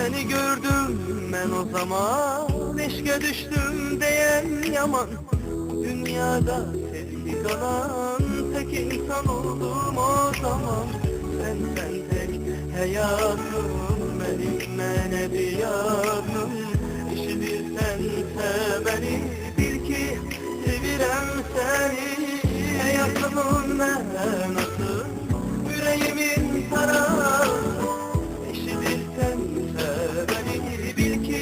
Seni gördüm ben o zaman, eşke düştüm diyen yaman. Dünyada sevgi kalan tek insan oldum o zaman. Sen tek hayatım, benim meneviyatım. İşidirsen beni, bil ki sevirem seni. Hayatımın nasıl yüreğimin tarafı. İşidirsen beni, bil ki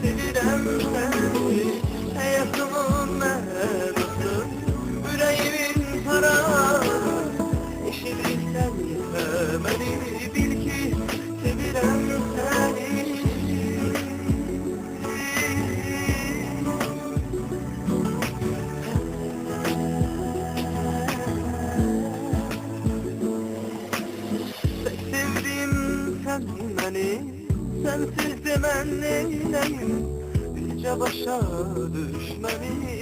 sevirem seni. Hayatımın nasıl yüreğimin tarafı. İşidirsen beni, bil ki sevirem seni. Sensiz de ben neyleyim, iyice başa düşmeni.